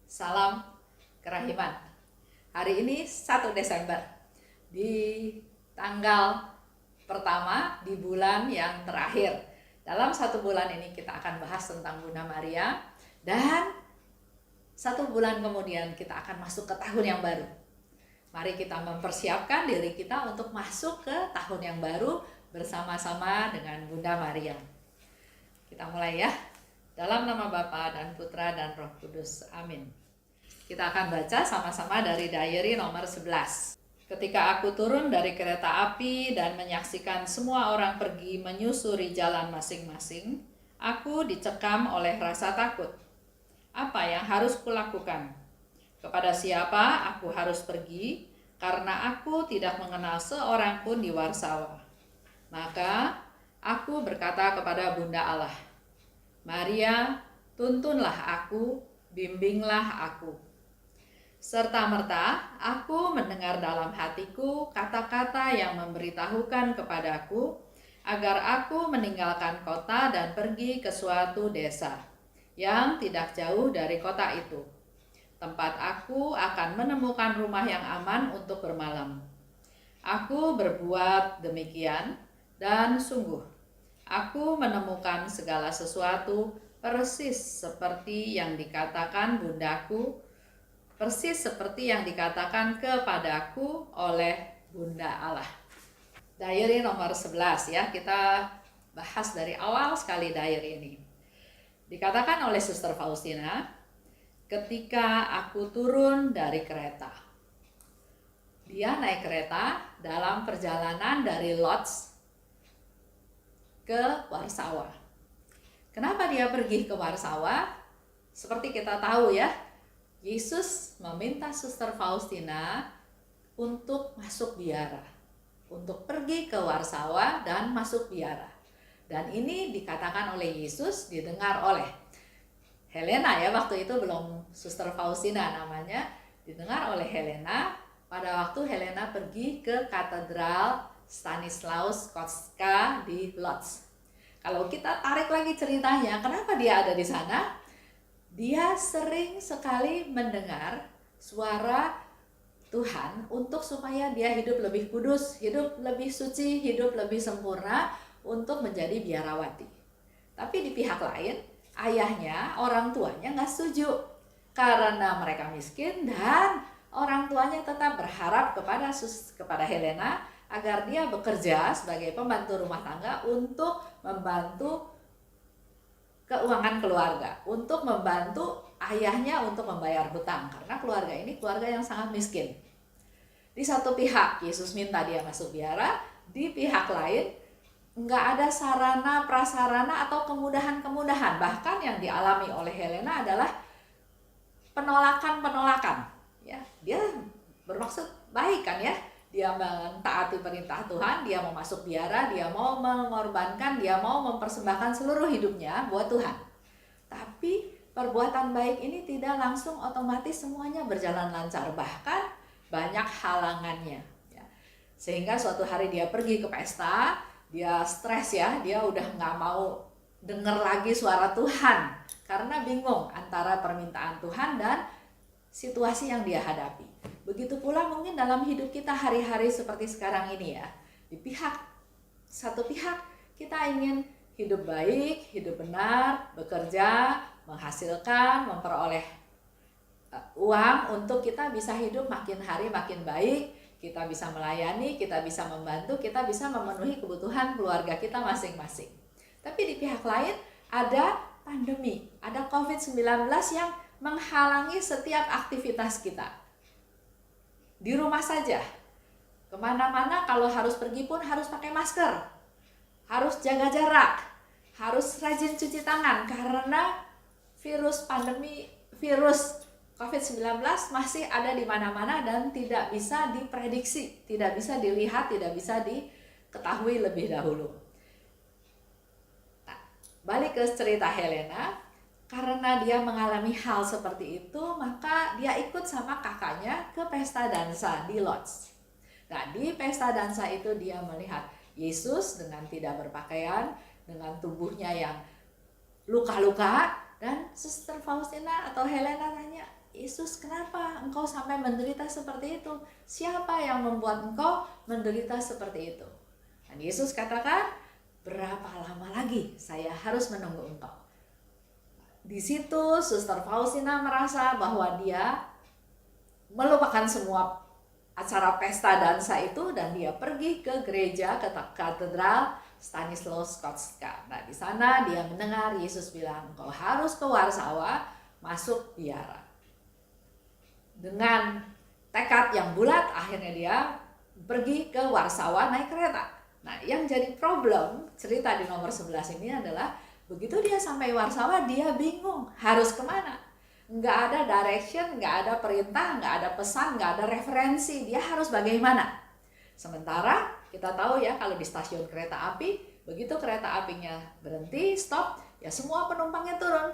Salam kerahiman. Hari ini 1 Desember, di tanggal pertama di bulan yang terakhir. Dalam 1 bulan ini kita akan bahas tentang Bunda Maria, dan 1 bulan kemudian kita akan masuk ke tahun yang baru. Mari kita mempersiapkan diri kita untuk masuk ke tahun yang baru bersama-sama dengan Bunda Maria. Kita mulai ya. Dalam nama Bapa dan Putra dan Roh Kudus. Amin. Kita akan baca sama-sama dari diary nomor 11. Ketika aku turun dari kereta api dan menyaksikan semua orang pergi menyusuri jalan masing-masing, aku dicekam oleh rasa takut. Apa yang harus kulakukan? Kepada siapa aku harus pergi? Karena aku tidak mengenal seorang pun di Warsawa. Maka aku berkata kepada Bunda Allah, Maria, tuntunlah aku, bimbinglah aku. Serta-merta aku mendengar dalam hatiku kata-kata yang memberitahukan kepadaku agar aku meninggalkan kota dan pergi ke suatu desa yang tidak jauh dari kota itu. Tempat aku akan menemukan rumah yang aman untuk bermalam. Aku berbuat demikian, dan sungguh aku menemukan segala sesuatu persis seperti yang dikatakan bundaku, persis seperti yang dikatakan kepadaku oleh Bunda Allah. Diary nomor 11 ya, kita bahas dari awal sekali diary ini. Dikatakan oleh Suster Faustina, ketika aku turun dari kereta. Dia naik kereta dalam perjalanan dari Lodz ke Warsawa. Kenapa dia pergi ke Warsawa? Seperti kita tahu ya, Yesus meminta Suster Faustina untuk masuk biara, untuk pergi ke Warsawa dan masuk biara. Dan ini dikatakan oleh Yesus, didengar oleh Helena ya, waktu itu belum Suster Faustina namanya, didengar oleh Helena pada waktu Helena pergi ke katedral Stanislaus Kostka di Lodz. Kalau kita tarik lagi ceritanya, kenapa dia ada di sana? Dia sering sekali mendengar suara Tuhan untuk supaya dia hidup lebih kudus, hidup lebih suci, hidup lebih sempurna untuk menjadi biarawati. Tapi di pihak lain, ayahnya, orang tuanya nggak setuju karena mereka miskin, dan orang tuanya tetap berharap kepada Helena agar dia bekerja sebagai pembantu rumah tangga untuk membantu keuangan keluarga, untuk membantu ayahnya untuk membayar hutang, karena keluarga ini keluarga yang sangat miskin. Di satu pihak Yesus minta dia masuk biara, di pihak lain nggak ada sarana prasarana atau kemudahan-kemudahan. Bahkan yang dialami oleh Helena adalah penolakan. Ya, dia bermaksud baik kan ya. Dia mentaati perintah Tuhan, dia mau masuk biara, dia mau mengorbankan, dia mau mempersembahkan seluruh hidupnya buat Tuhan. Tapi perbuatan baik ini tidak langsung otomatis semuanya berjalan lancar, bahkan banyak halangannya ya. Sehingga suatu hari dia pergi ke pesta, dia stres ya, dia udah nggak mau dengar lagi suara Tuhan karena bingung antara permintaan Tuhan dan situasi yang dia hadapi. Begitu pula mungkin dalam hidup kita hari-hari seperti sekarang ini ya. Di satu pihak kita ingin hidup baik, hidup benar, bekerja, menghasilkan, memperoleh uang untuk kita bisa hidup makin hari makin baik, kita bisa melayani, kita bisa membantu, kita bisa memenuhi kebutuhan keluarga kita masing-masing. Tapi di pihak lain ada pandemi, ada COVID-19 yang menghalangi setiap aktivitas kita. Di rumah saja, kemana-mana kalau harus pergi pun harus pakai masker, harus jaga jarak, harus rajin cuci tangan, karena virus COVID-19 masih ada di mana-mana dan tidak bisa diprediksi, tidak bisa dilihat, tidak bisa diketahui lebih dahulu. Nah, balik ke cerita Helena. Karena dia mengalami hal seperti itu, maka dia ikut sama kakaknya ke pesta dansa di Lodz. Nah, di pesta dansa itu dia melihat Yesus dengan tidak berpakaian, dengan tubuhnya yang luka-luka, dan Suster Faustina atau Helena tanya, Yesus, kenapa engkau sampai menderita seperti itu? Siapa yang membuat engkau menderita seperti itu? Dan Yesus katakan, berapa lama lagi saya harus menunggu engkau? Di situ Suster Faustina merasa bahwa dia melupakan semua acara pesta dansa itu dan dia pergi ke gereja, ke katedral Stanislaus Kotska. Nah, di sana dia mendengar Yesus bilang, engkau harus ke Warsawa, masuk biara. Dengan tekad yang bulat, akhirnya dia pergi ke Warsawa naik kereta. Nah, yang jadi problem cerita di nomor 11 ini adalah begitu dia sampai Warsawa, dia bingung harus kemana. Nggak ada direction, nggak ada perintah, nggak ada pesan, nggak ada referensi. Dia harus bagaimana? Sementara kita tahu ya, kalau di stasiun kereta api, begitu kereta apinya berhenti, stop, ya semua penumpangnya turun,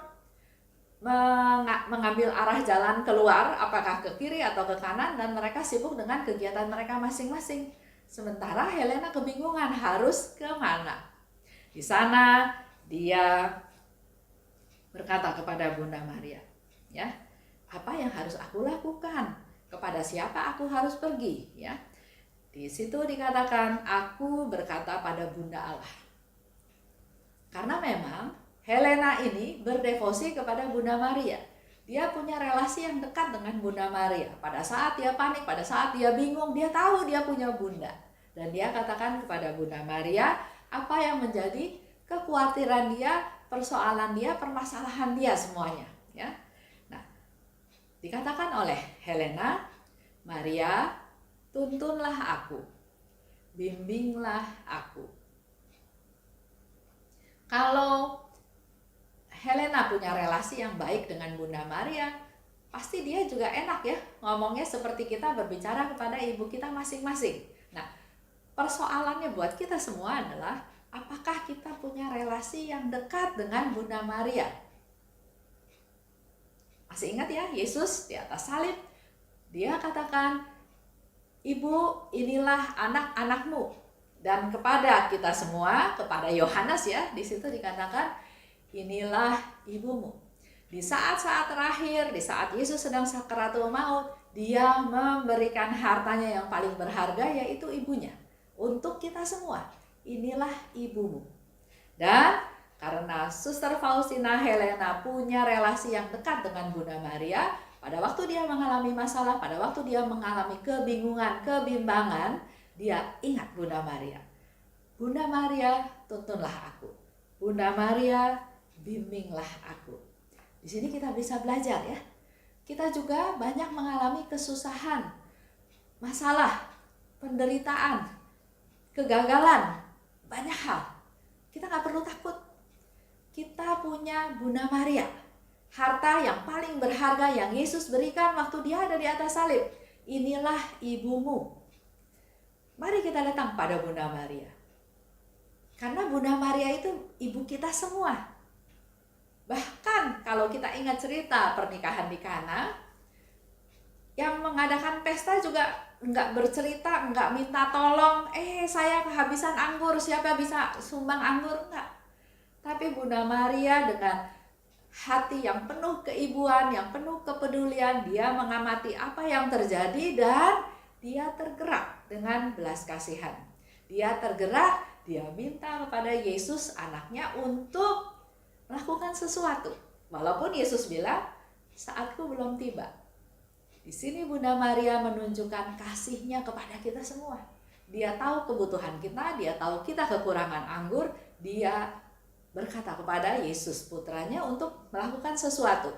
mengambil arah jalan keluar, apakah ke kiri atau ke kanan, dan mereka sibuk dengan kegiatan mereka masing-masing. Sementara Helena kebingungan harus ke mana. Di sana dia berkata kepada Bunda Maria, ya, apa yang harus aku lakukan? Kepada siapa aku harus pergi? Ya, di situ dikatakan, aku berkata pada Bunda Allah. Karena memang Helena ini berdevosi kepada Bunda Maria. Dia punya relasi yang dekat dengan Bunda Maria. Pada saat dia panik, pada saat dia bingung, dia tahu dia punya bunda. Dan dia katakan kepada Bunda Maria apa yang menjadi kekhawatiran dia, persoalan dia, permasalahan dia semuanya. Ya. Nah, dikatakan oleh Helena, Maria, tuntunlah aku, bimbinglah aku. Kalau Helena punya relasi yang baik dengan Bunda Maria, pasti dia juga enak ya ngomongnya seperti kita berbicara kepada ibu kita masing-masing. Nah, persoalannya buat kita semua adalah apakah kita punya relasi yang dekat dengan Bunda Maria? Masih ingat ya, Yesus di atas salib, dia katakan, ibu, inilah anak-anakmu. Dan kepada kita semua, kepada Yohanes ya, di situ dikatakan, inilah ibumu. Di saat-saat terakhir, di saat Yesus sedang sakaratul maut, dia memberikan hartanya yang paling berharga, yaitu ibunya. Untuk kita semua, inilah ibumu. Dan karena Suster Faustina Helena punya relasi yang dekat dengan Bunda Maria, pada waktu dia mengalami masalah, pada waktu dia mengalami kebingungan, kebimbangan, dia ingat Bunda Maria. Bunda Maria, tuntunlah aku. Bunda Maria, bimbinglah aku. Di sini kita bisa belajar ya. Kita juga banyak mengalami kesusahan, masalah, penderitaan, kegagalan, banyak hal. Kita nggak perlu takut. Kita punya Bunda Maria, harta yang paling berharga yang Yesus berikan waktu dia ada di atas salib. Inilah ibumu. Mari kita datang pada Bunda Maria. Karena Bunda Maria itu ibu kita semua. Bahkan kalau kita ingat cerita pernikahan di Kana, yang mengadakan pesta juga nggak bercerita, nggak minta tolong, saya kehabisan anggur, siapa bisa sumbang anggur, enggak. Tapi Bunda Maria dengan hati yang penuh keibuan, yang penuh kepedulian, dia mengamati apa yang terjadi dan dia tergerak dengan belas kasihan. Dia tergerak, dia minta kepada Yesus anaknya untuk melakukan sesuatu. Walaupun Yesus bilang, saatku belum tiba. Di sini Bunda Maria menunjukkan kasihnya kepada kita semua. Dia tahu kebutuhan kita, dia tahu kita kekurangan anggur, dia berkata kepada Yesus putranya untuk melakukan sesuatu.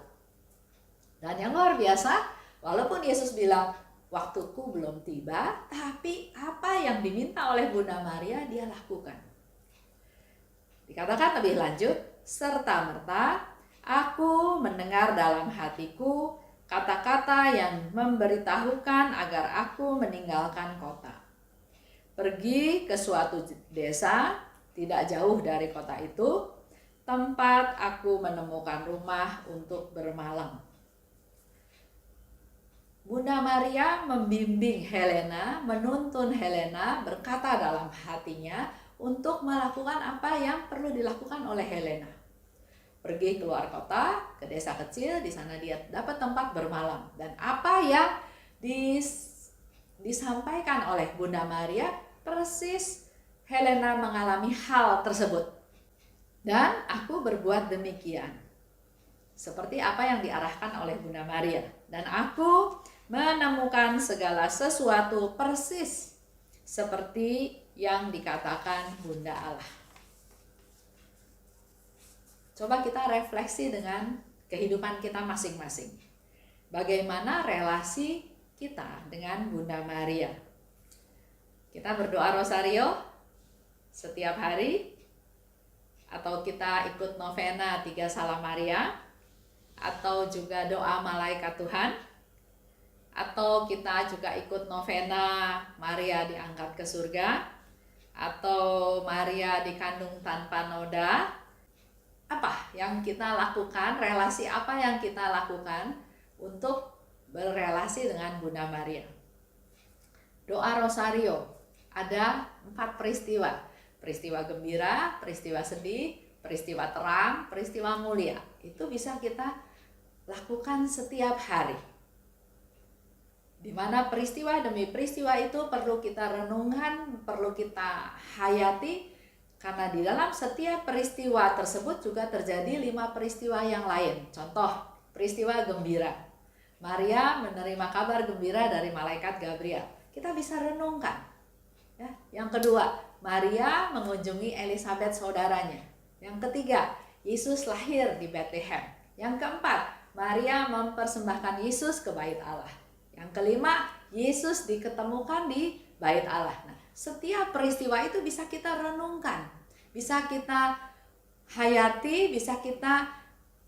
Dan yang luar biasa, walaupun Yesus bilang, waktuku belum tiba, tapi apa yang diminta oleh Bunda Maria dia lakukan. Dikatakan lebih lanjut, serta-merta aku mendengar dalam hatiku kata-kata yang memberitahukan agar aku meninggalkan kota. Pergi ke suatu desa tidak jauh dari kota itu, tempat aku menemukan rumah untuk bermalam. Bunda Maria membimbing Helena, menuntun Helena, berkata dalam hatinya untuk melakukan apa yang perlu dilakukan oleh Helena. pergi keluar kota ke desa kecil. Di sana dia dapat tempat bermalam, dan apa yang disampaikan oleh Bunda Maria persis Helena mengalami hal tersebut. Dan aku berbuat demikian, seperti apa yang diarahkan oleh Bunda Maria, dan aku menemukan segala sesuatu persis seperti yang dikatakan Bunda Allah. Coba kita refleksi dengan kehidupan kita masing-masing. Bagaimana relasi kita dengan Bunda Maria? Kita berdoa rosario setiap hari, atau kita ikut novena 3 Salam Maria, atau juga doa malaikat Tuhan, atau kita juga ikut novena Maria diangkat ke surga, atau Maria dikandung tanpa noda. Apa yang kita lakukan, relasi apa yang kita lakukan untuk berrelasi dengan Bunda Maria? Doa rosario ada 4 peristiwa. Peristiwa gembira, peristiwa sedih, peristiwa terang, peristiwa mulia. Itu bisa kita lakukan setiap hari. Di mana peristiwa demi peristiwa itu perlu kita renungkan, perlu kita hayati, karena di dalam setiap peristiwa tersebut juga terjadi 5 peristiwa yang lain. Contoh, peristiwa gembira. Maria menerima kabar gembira dari malaikat Gabriel. Kita bisa renungkan. Ya. Yang kedua, Maria mengunjungi Elizabeth saudaranya. Yang ketiga, Yesus lahir di Bethlehem. Yang keempat, Maria mempersembahkan Yesus ke bait Allah. Yang kelima, Yesus diketemukan di bait Allah. Nah, setiap peristiwa itu bisa kita renungkan, bisa kita hayati, bisa kita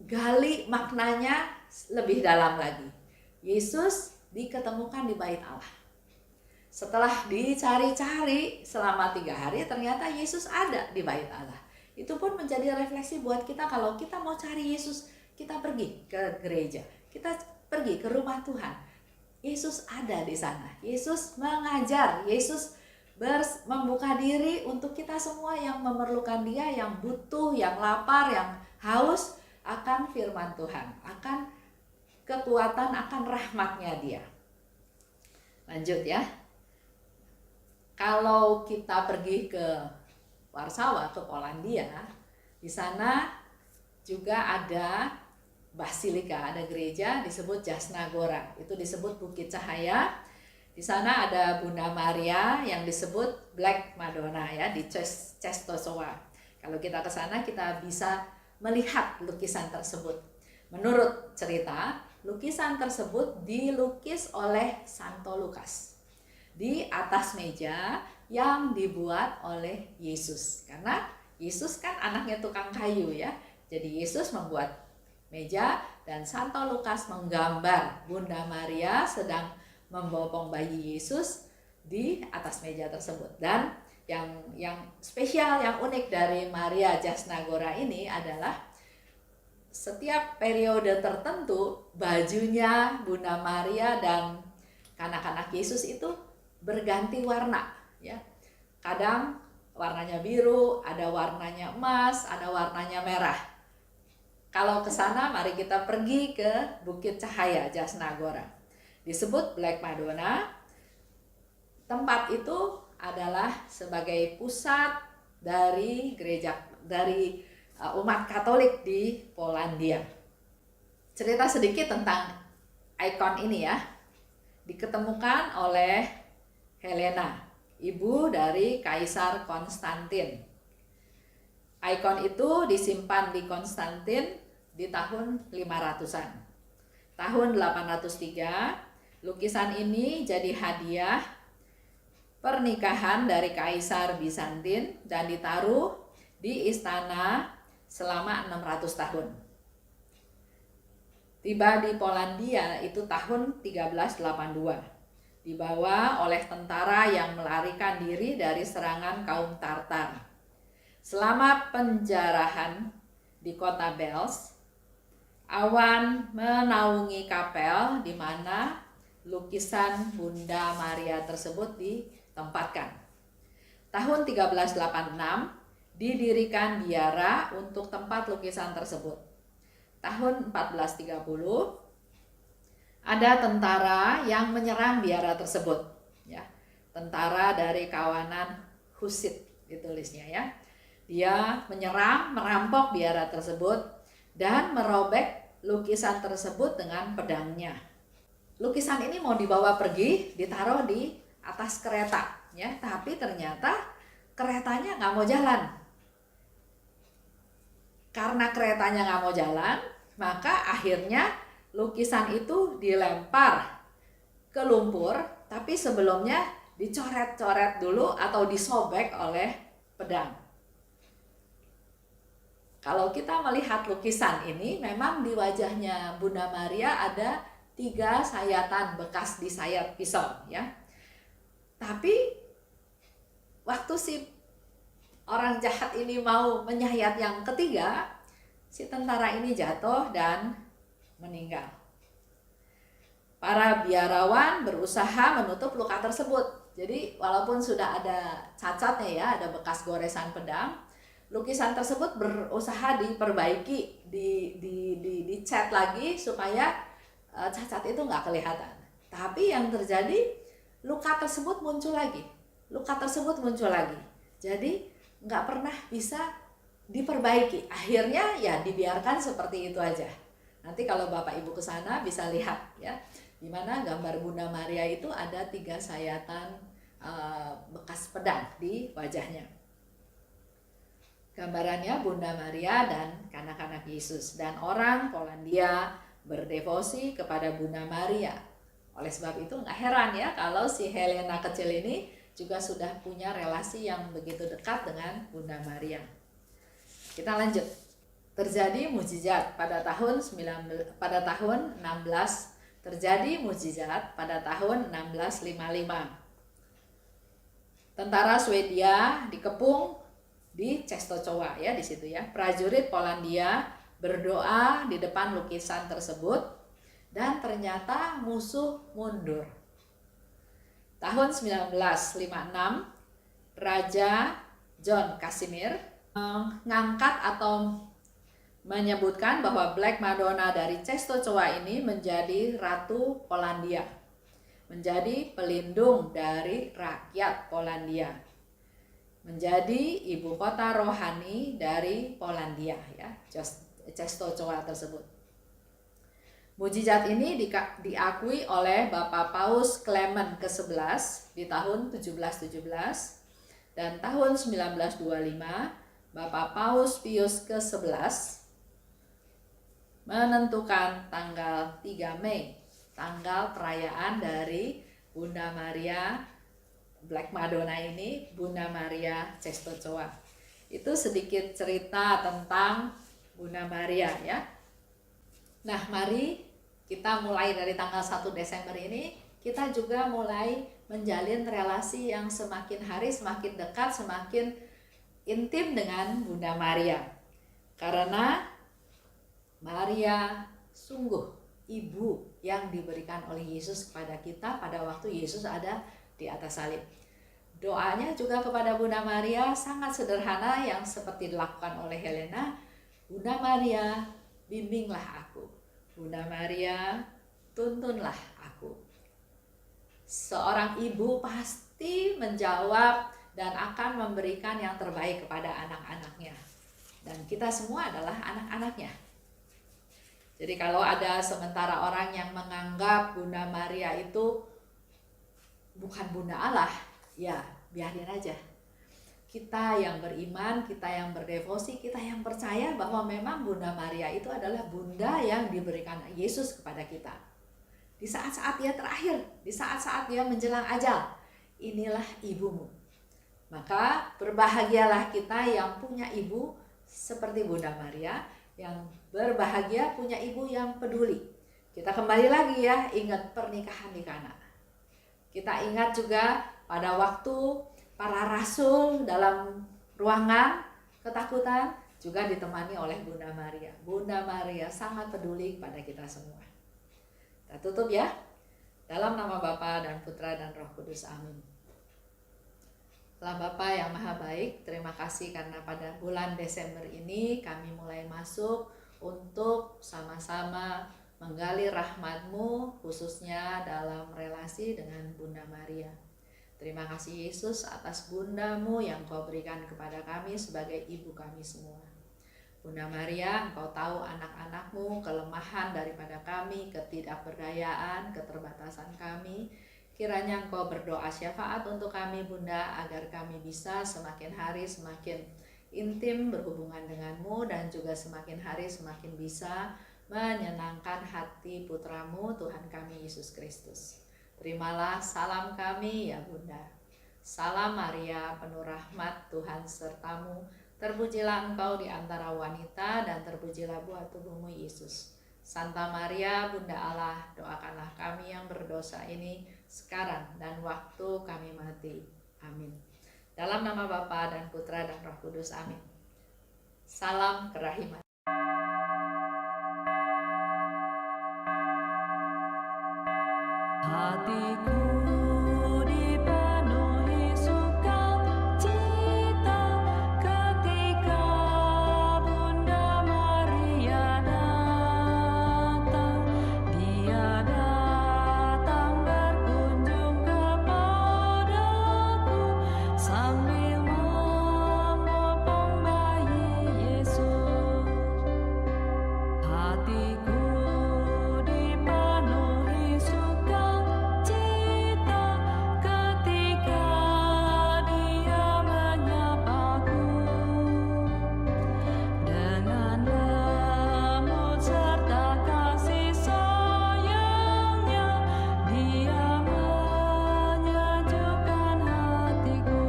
gali maknanya lebih dalam lagi. Yesus diketemukan di bait Allah. Setelah dicari-cari selama 3 hari, ternyata Yesus ada di bait Allah. Itu pun menjadi refleksi buat kita. Kalau kita mau cari Yesus, kita pergi ke gereja, kita pergi ke rumah Tuhan. Yesus ada di sana. Yesus mengajar, Yesus membuka diri untuk kita semua yang memerlukan Dia, yang butuh, yang lapar, yang haus akan firman Tuhan, akan kekuatan, akan rahmatnya Dia. Lanjut ya. Kalau kita pergi ke Warsawa, ke Polandia, di sana juga ada basilika, ada gereja disebut Jasna Gora. Itu disebut Bukit Cahaya. Di sana ada Bunda Maria yang disebut Black Madonna ya, di Częstochowa. Kalau kita ke sana kita bisa melihat lukisan tersebut. Menurut cerita, lukisan tersebut dilukis oleh Santo Lukas di atas meja yang dibuat oleh Yesus. Karena Yesus kan anaknya tukang kayu ya. Jadi Yesus membuat meja dan Santo Lukas menggambar Bunda Maria sedang membopong bayi Yesus di atas meja tersebut. Dan yang spesial, yang unik dari Maria Jasna Gora ini adalah setiap periode tertentu bajunya Bunda Maria dan kanak-kanak Yesus itu berganti warna ya. Kadang warnanya biru, ada warnanya emas, ada warnanya merah. Kalau ke sana, mari kita pergi ke Bukit Cahaya Jasna Gora. Disebut Black Madonna. Tempat itu adalah sebagai pusat dari umat Katolik di Polandia. Cerita sedikit tentang ikon ini ya. Diketemukan oleh Helena, ibu dari Kaisar Konstantin. Ikon itu disimpan di Konstantin di tahun 500-an. Tahun 803, lukisan ini jadi hadiah pernikahan dari Kaisar Bizantin dan ditaruh di istana selama 600 tahun. Tiba di Polandia itu tahun 1382. Dibawa oleh tentara yang melarikan diri dari serangan kaum Tartar. Selama penjarahan di kota Belz, awan menaungi kapel di mana lukisan Bunda Maria tersebut ditempatkan. Tahun 1386 didirikan biara untuk tempat lukisan tersebut. tahun 1430 ada tentara yang menyerang biara tersebut, ya. Tentara dari kawanan Husid ditulisnya, ya. Dia menyerang, merampok biara tersebut dan merobek lukisan tersebut dengan pedangnya. Lukisan ini mau dibawa pergi, ditaruh di atas kereta, ya. Tapi ternyata keretanya nggak mau jalan. Karena keretanya nggak mau jalan, maka akhirnya lukisan itu dilempar ke lumpur, tapi sebelumnya dicoret-coret dulu atau disobek oleh pedang. Kalau kita melihat lukisan ini, memang di wajahnya Bunda Maria ada 3 sayatan bekas disayat pisau, ya. Tapi waktu si orang jahat ini mau menyayat yang ketiga, si tentara ini jatuh dan meninggal. Para biarawan berusaha menutup luka tersebut. Jadi walaupun sudah ada cacatnya, ya, ada bekas goresan pedang, lukisan tersebut berusaha diperbaiki, dicat lagi supaya cacat itu nggak kelihatan. Tapi yang terjadi, luka tersebut muncul lagi, jadi nggak pernah bisa diperbaiki. Akhirnya ya dibiarkan seperti itu aja. Nanti kalau Bapak Ibu ke sana bisa lihat, ya, di mana gambar Bunda Maria itu ada 3 sayatan bekas pedang di wajahnya. Gambarannya Bunda Maria dan kanak-kanak Yesus, dan orang Polandia berdevosi kepada Bunda Maria. Oleh sebab itu nggak heran, ya, kalau si Helena kecil ini juga sudah punya relasi yang begitu dekat dengan Bunda Maria. Kita lanjut. Terjadi mukjizat pada tahun 16 terjadi mukjizat pada tahun 1655. Tentara Swedia dikepung di Czestochowa, ya, di situ, ya. Prajurit Polandia berdoa di depan lukisan tersebut dan ternyata musuh mundur. Tahun 1956 Raja John Casimir mengangkat atau menyebutkan bahwa Black Madonna dari Czestochowa ini menjadi Ratu Polandia, menjadi pelindung dari rakyat Polandia, menjadi ibu kota rohani dari Polandia, ya, Czestochowa tersebut. Mukjizat ini diakui oleh Bapak Paus Clement ke-11 di tahun 1717, dan tahun 1925 Bapak Paus Pius ke-11 menentukan tanggal 3 Mei, tanggal perayaan dari Bunda Maria Black Madonna ini, Bunda Maria Czestochowa. Itu sedikit cerita tentang Bunda Maria, ya. Nah, mari kita mulai dari tanggal 1 Desember ini, kita juga mulai menjalin relasi yang semakin hari semakin dekat, semakin intim dengan Bunda Maria. Karena Maria sungguh ibu yang diberikan oleh Yesus kepada kita pada waktu Yesus ada di atas salib. Doanya juga kepada Bunda Maria sangat sederhana yang seperti dilakukan oleh Helena. Bunda Maria, bimbinglah aku. Bunda Maria, tuntunlah aku. Seorang ibu pasti menjawab dan akan memberikan yang terbaik kepada anak-anaknya. Dan kita semua adalah anak-anaknya. Jadi kalau ada sementara orang yang menganggap Bunda Maria itu bukan Bunda Allah, ya biarin aja. Kita yang beriman, kita yang berdevosi, kita yang percaya bahwa memang Bunda Maria itu adalah Bunda yang diberikan Yesus kepada kita. Di saat-saat dia terakhir, di saat-saat dia menjelang ajal, inilah ibumu. Maka berbahagialah kita yang punya ibu seperti Bunda Maria, yang berbahagia punya ibu yang peduli. Kita kembali lagi, ya, ingat pernikahan di Kana. Kita ingat juga pada waktu para rasul dalam ruangan ketakutan juga ditemani oleh Bunda Maria. Bunda Maria sangat peduli kepada kita semua. Kita tutup, ya. Dalam nama Bapa dan Putra dan Roh Kudus. Amin. Allah Bapa yang Maha Baik, terima kasih karena pada bulan Desember ini kami mulai masuk untuk sama-sama menggali rahmat-Mu khususnya dalam relasi dengan Bunda Maria. Terima kasih Yesus atas Bunda-Mu yang Kau berikan kepada kami sebagai ibu kami semua. Bunda Maria, Engkau tahu anak-anak-Mu, kelemahan daripada kami, ketidakberdayaan, keterbatasan kami. Kiranya Engkau berdoa syafaat untuk kami Bunda, agar kami bisa semakin hari semakin intim berhubungan denganmu, dan juga semakin hari semakin bisa menyenangkan hati putra-Mu Tuhan kami Yesus Kristus. Terimalah salam kami ya Bunda. Salam Maria, penuh rahmat, Tuhan sertamu. Terpujilah engkau di antara wanita, dan terpujilah buah tubuhmu Yesus. Santa Maria, Bunda Allah, doakanlah kami yang berdosa ini sekarang dan waktu kami mati. Amin. Dalam nama Bapa dan Putra dan Roh Kudus. Amin. Salam kerahiman. Hatiku dipenuhi sukacita ketika Bunda Maria datang. Dia datang berkunjung kepadaku sambil memopong bayi Yesus. Hatiku dipenuhi sukacita ketika Dia menyapaku. Dengan lembut serta kasih sayangnya, Dia menyejukkan hatiku.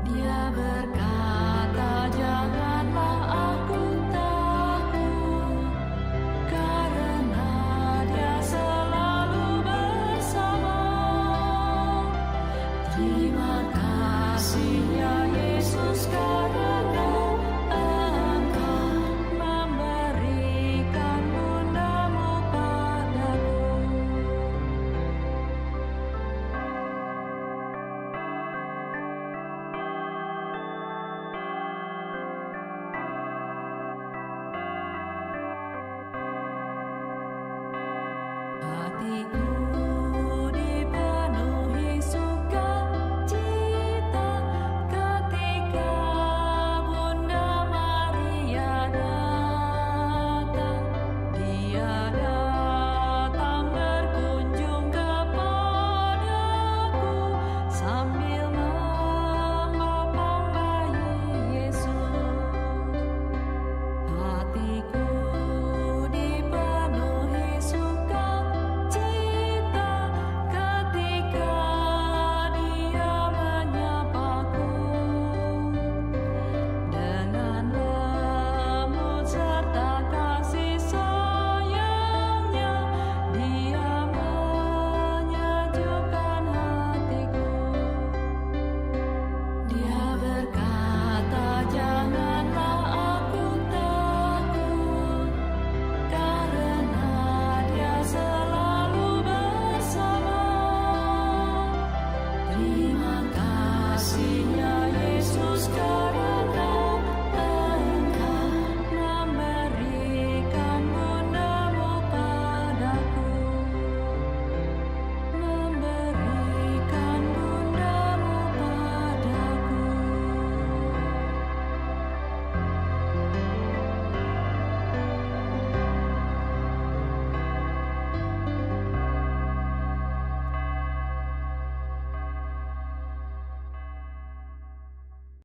Dia berkata, janganlah aku takut, karena Dia selalu bersama. Terima kasih ya Yesus, karena Engkau memberikan Bunda-Mu padaku. Hatiku